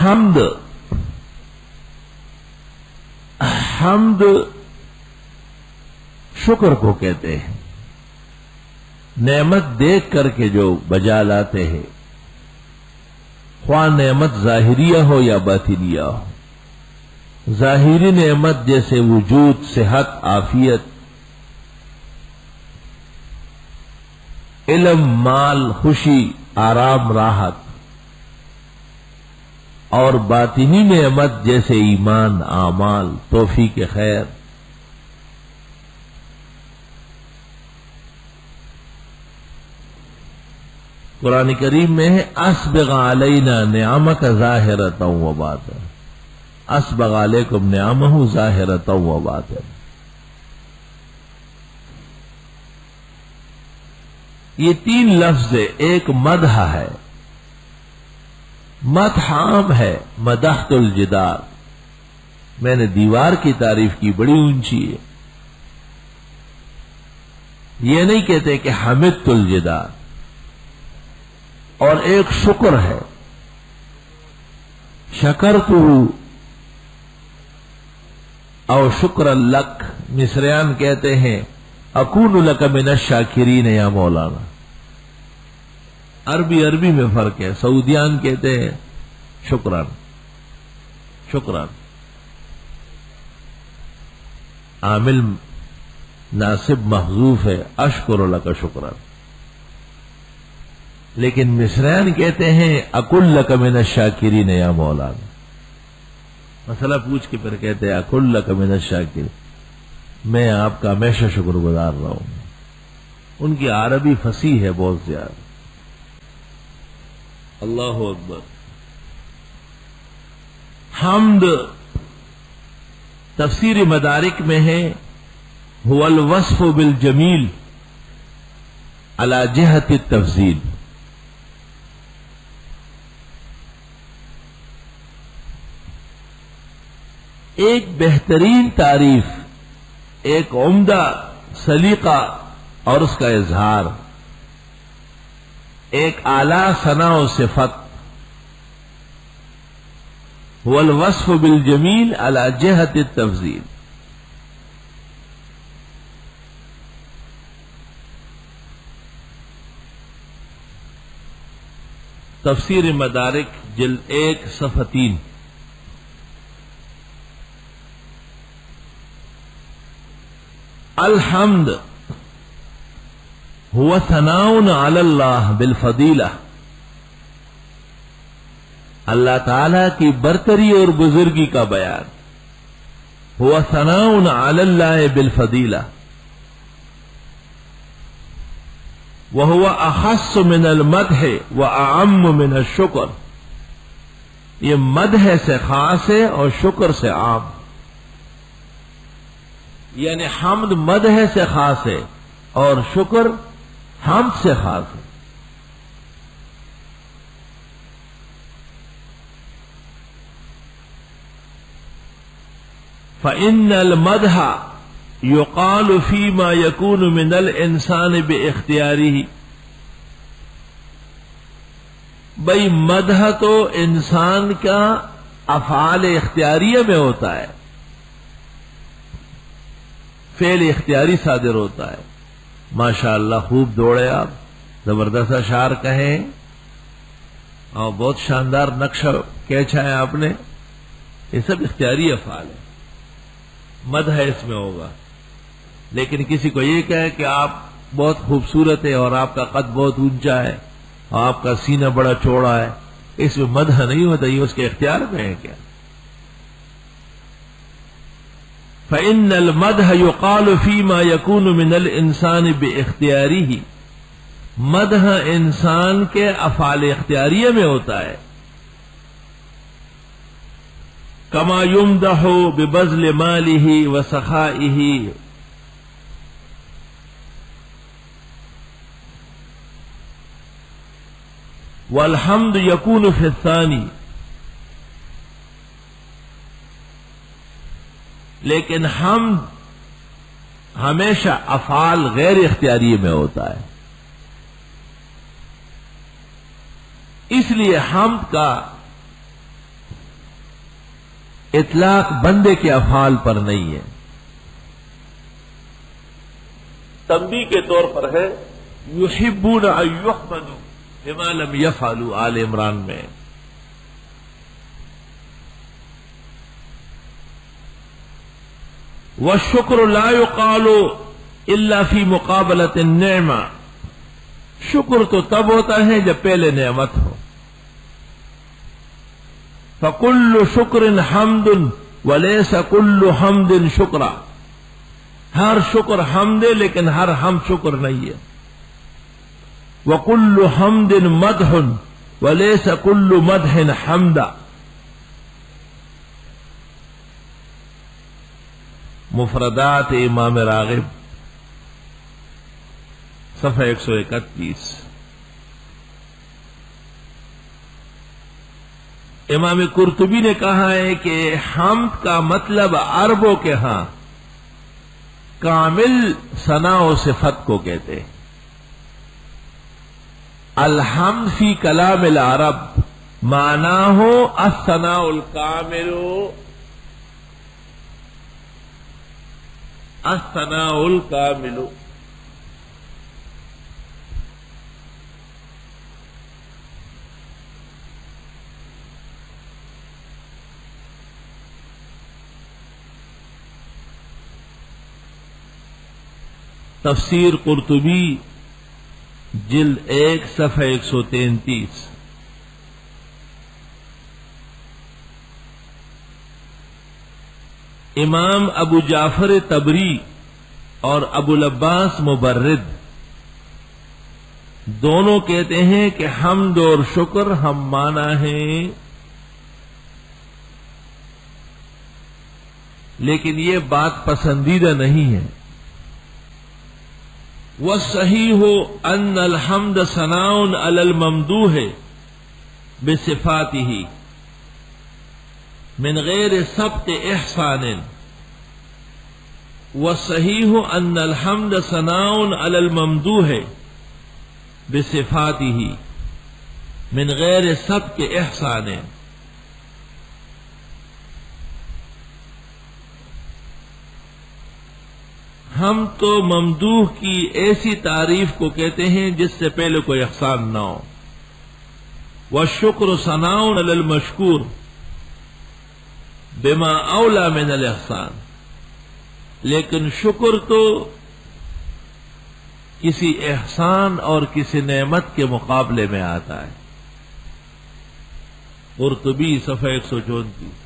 حمد شکر کو کہتے ہیں، نعمت دیکھ کر کے جو بجا لاتے ہیں، خواہ نعمت ظاہریہ ہو یا باطنیہ ہو۔ ظاہری نعمت جیسے وجود، صحت، عافیت، علم، مال، خوشی، آرام، راحت، اور باطنی نعمت جیسے ایمان، اعمال، توفیق خیر۔ قرآن کریم میں ہے اسبغ علینا نعمک ظاہرۃ و باطنہ، اسبغ علیکم نعمہ ظاہرۃ و باطنہ۔ یہ تین لفظ ایک مدح ہے، مدح عام ہے، مدحت الجدار، میں نے دیوار کی تعریف کی، بڑی اونچی ہے۔ یہ نہیں کہتے کہ حمدت الجدار۔ اور ایک شکر ہے، شکرتہ او شکر لک، مصریان کہتے ہیں اکون لک من الشاکرین یا مولانا۔ عربی میں فرق ہے، سعودیان کہتے ہیں شکران، شکران، عامل ناصب محذوف ہے، اشکر لک شکران۔ لیکن مصریان کہتے ہیں اکل لک من الشاکرین یا مولانا، مسئلہ پوچھ کے پھر کہتے ہیں اکل لک من الشاکرین، میں آپ کا ہمیشہ شکر گزار رہا ہوں۔ ان کی عربی فصیح ہے بہت زیادہ۔ اللہ اکبر۔ حمد تفسیر مدارک میں ہے هو الوصف بالجمیل علی جہت التفضیل، ایک بہترین تعریف، ایک عمدہ سلیقہ اور اس کا اظہار، ایک اعلی ثناء و صفت، هو الوصف بالجمیل علی جہت التفضیل۔ تفسیر مدارک جلد 1 صفحہ 3۔ الحمد هو ثناء علی اللہ بالفضیلہ، اللہ تعالی کی برتری اور بزرگی کا بیان، هو ثناء علی اللہ بالفضیلہ، وهو اخص من المدح واعم من الشکر، یہ مدح سے خاص ہے اور شکر سے عام، یعنی حمد مدح سے خاص ہے اور شکر حمد سے خاص ہے۔ فإن المدح يقال فيما يكون من الإنسان باختیارہ، بھئی مدح تو انسان کا افعال اختیاریہ میں ہوتا ہے، فعل اختیاری صادر ہوتا ہے۔ ماشاء اللہ خوب دوڑے آپ، زبردست اشعار کہیں اور بہت شاندار نقشہ کھینچا ہے آپ نے، یہ سب اختیاری افعال ہے، مدح اس میں ہوگا۔ لیکن کسی کو یہ کہے کہ آپ بہت خوبصورت ہے اور آپ کا قد بہت اونچا ہے اور آپ کا سینہ بڑا چوڑا ہے، اس میں مدح نہیں ہوتا، یہ اس کے اختیار میں ہے کیا؟ فإن المدح يقال فيما يكون من الإنسان باختیارہ، مدح انسان کے افعال اختیاریہ میں ہوتا ہے۔ كما يمدح ببذل ماله وسخائه، والحمد يكون في الثاني، لیکن حمد ہمیشہ افعال غیر اختیاری میں ہوتا ہے، اس لیے حمد کا اطلاق بندے کے افعال پر نہیں ہے، تنبیہ کے طور پر ہے۔ یحبون ان یحمدوا بما لم یفعلوا آل عمران میں۔ والشکر لا يقال الا فی مقابلۃ النعمہ، شکر تو تب ہوتا ہے جب پہلے نعمت ہو۔ فَكُلُّ شُكْرٍ حَمْدٌ وَلَيْسَ كُلُّ حَمْدٍ شُكْرًا، ہر شکر حمد ہے لیکن ہر حمد شکر نہیں ہے۔ وَكُلُّ حَمْدٍ مَدْحٌ وَلَيْسَ كُلُّ مَدْحٍ حَمْدًا، مفردات امام راغب صفحہ 131۔ امام قرطبی نے کہا ہے کہ حمد کا مطلب عربوں کے ہاں کامل ثنا و صفت کو کہتے ہیں۔ الحمد فی کلام العرب معناہ الثناء الکامل، الثناء الکامل۔ تفسیر قرطبی جلد 1 صفحہ 133۔ امام ابو جعفر طبری اور ابو العباس مبرد دونوں کہتے ہیں کہ حمد اور شکر ہم معنی ہیں، لیکن یہ بات پسندیدہ نہیں ہے۔ وَالصَّحِيحُ أَنَّ الْحَمْدَ ثَنَاءٌ عَلَى الْمَمْدُوحِ بِصِفَاتِهِ من غیر سبق احسان۔ وَالصَّحِيحُ أَنَّ الْحَمْدَ ثَنَاءٌ عَلَى الْمَمْدُوحِ بِصِفَاتِهِ من غیر سبق احسان۔ ہم تو ممدوح کی ایسی تعریف کو کہتے ہیں جس سے پہلے کوئی احسان نہ ہو۔ والشکر ثناء علی المشکور بما اولی من الاحسان، لیکن شکر تو کسی احسان اور کسی نعمت کے مقابلے میں آتا ہے۔ قرطبی صفحہ 134۔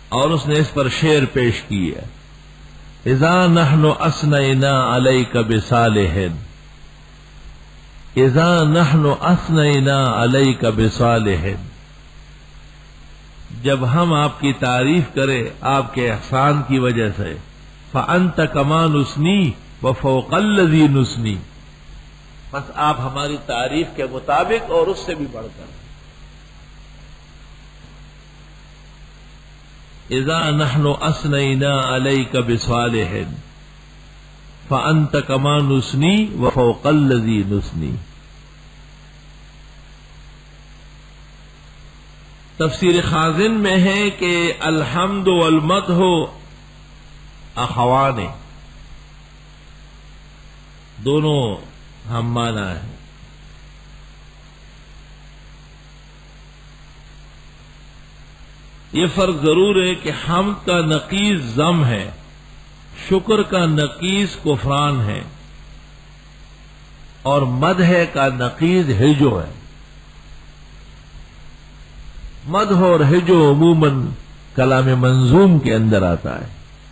اور اس نے اس پر شعر پیش کی ہے۔ اذا نحن اثنینا علیک بصالح، اذا نحن اثنینا علیک بصالح، جب ہم آپ کی تعریف کریں آپ کے احسان کی وجہ سے، فانت کما نثنی وفوق الذی نثنی، بس آپ ہماری تعریف کے مطابق اور اس سے بھی بڑھ کر۔ اذا نحن اثنینا علیک بصالح فانت کما نثنی وفوق الذی نثنی۔ تفسیر خازن میں ہے کہ الحمد والمدح اخوان، دونوں ہم معنی ہیں۔ یہ فرق ضرور ہے کہ حمد کا نقیض ذم ہے، شکر کا نقیض کفران ہے، اور مدح کا نقیض ہجو ہے۔ مدح اور ہجو عموماً کلام منظوم کے اندر آتا ہے۔